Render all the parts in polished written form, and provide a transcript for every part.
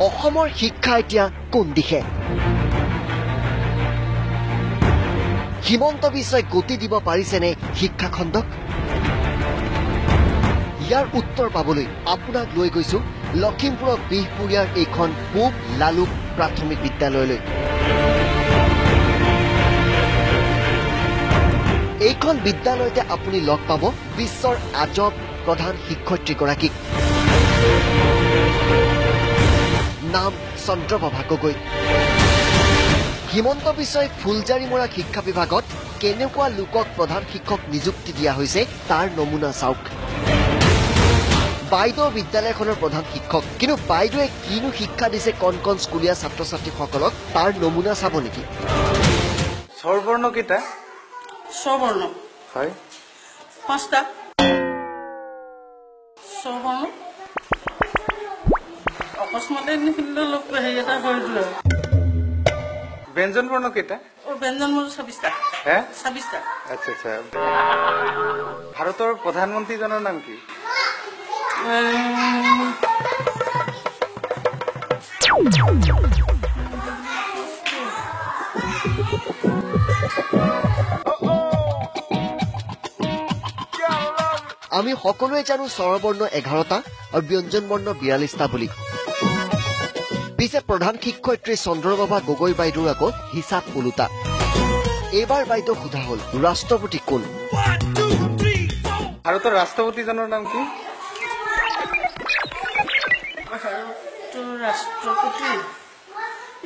অসমৰ শিক্ষা এতিয়া কোন দিশে হিমন্ত বিশ্বই গতি দিব পাৰিছেনে শিক্ষাখণ্ডক ইয়াৰ উত্তৰ পাবলৈ আপোনাক লৈ গৈছো লখিমপুৰৰ বিহপুৰীয়াৰ এইখন পূব লালুক প্ৰাথমিক বিদ্যালয়লৈ এইখন বিদ্যালয়তে আপুনি লগ পাব বিশ্বৰ আজব প্ৰধান শিক্ষয়িত্ৰীগৰাকীক নাম চন্দ্ৰপ্ৰভা গগৈ হিমন্ত বিশ্বই ফুলজাৰি মৰা শিক্ষা বিভাগত কেনেকুৱা লোকক প্ৰধান শিক্ষক নিযুক্তি দিয়া হৈছে তাৰ নমুনা চাওক বাইদেউ বিদ্যালয়খনৰ প্ৰধান শিক্ষক কিন্তু বাইদেৱে কিনো শিক্ষা দিছে কণ কণ স্কুলীয়া ছাত্ৰ ছাত্ৰীসকলক তাৰ নমুনা চাব নেকি স্বৰবৰ্ণ কেইটা স্বৰবৰ্ণ হয় পাঁচটা স্বৰবৰ্ণ অকস্মাতে নিখিলে লোক হেৰি এটা হৈ দিলে ব্যঞ্জন বৰ্ণ কেইটা ব্যঞ্জন বৰ্ণ 26টা হে 26টা আচ্ছা আচ্ছা ভাৰতৰ প্ৰধানমন্ত্ৰীজনৰ নাম কি আমি সকলোৱে জানো স্বৰবৰ্ণ 11টা আৰু ব্যঞ্জন বৰ্ণ 42টা বুলি পিছে প্ৰধান শিক্ষয়িত্ৰী চন্দ্ৰপ্ৰভা গগৈ বাইদেউৰ আকৌ হিচাপ ওলোটা এইবাৰ বাইদেউ সোধা হ'ল ৰাষ্ট্ৰপতি কোন ভাৰতৰ ৰাষ্ট্ৰপতিজনৰ নাম কি ৰাষ্ট্ৰপতি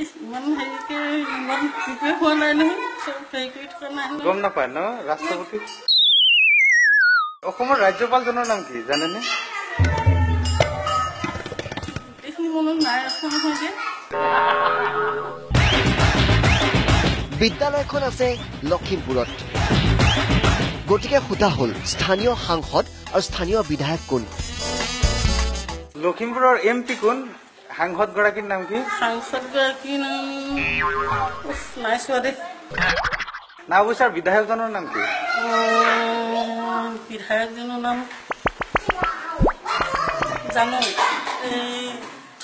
ইমান হেৰিকে ইমান প্ৰিপেয়াৰ হোৱা নাই নহয় চব হেৰি কৰি থকা নাই গম নাপায় ন ৰাষ্ট্ৰপতি অসমৰ ৰাজ্যপালজনৰ নাম কি জানেনে এইখিনি মনত নাই ৰখা নহয় যে বিদ্যালয়খন আছে লখিমপুৰত গতিকে সোধা হ'ল স্থানীয় সাংসদ আৰু স্থানীয় বিধায়ক কোন লখিমপুৰৰ MP কোন সাংসদ গৰাকীৰ নাম কি সাংসদ গৰাকীৰ নাম নাই চোৱা দেই নাওবৈচাৰ বিধায়কজনৰ নাম কি বিধায়কজনৰ নাম জানো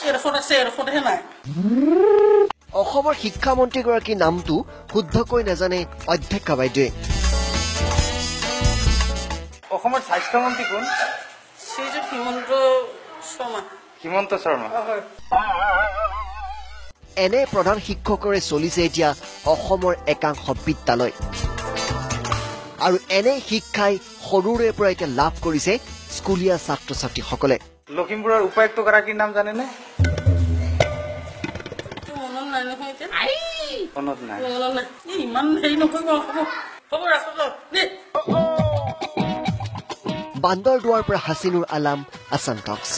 এডোখৰত আছে এডোখৰতহে নাই অসমৰ শিক্ষামন্ত্ৰীগৰাকীৰ নামটো শুদ্ধকৈ নাজানে অধ্যক্ষা বাইদেৱে অসমৰ স্বাস্থ্যমন্ত্ৰী কোন শ্ৰীযুত হিমন্ত শৰ্মা এনে প্ৰধান শিক্ষকৰে চলিছে এতিয়া অসমৰ একাংশ বিদ্যালয় আৰু এনে শিক্ষাই সৰুৰে পৰা এতিয়া লাভ কৰিছে স্কুলীয়া ছাত্ৰ ছাত্ৰীসকলে লখিমপুৰৰ উপায়ুক্ত গৰাকীৰ নাম জানেনে মনত নাই ইমান হেৰি নকৰিব হ'ব ৰাখো বান্দৰদুৱাৰ পৰা হাছিনুৰ আলাম আছাম টক্স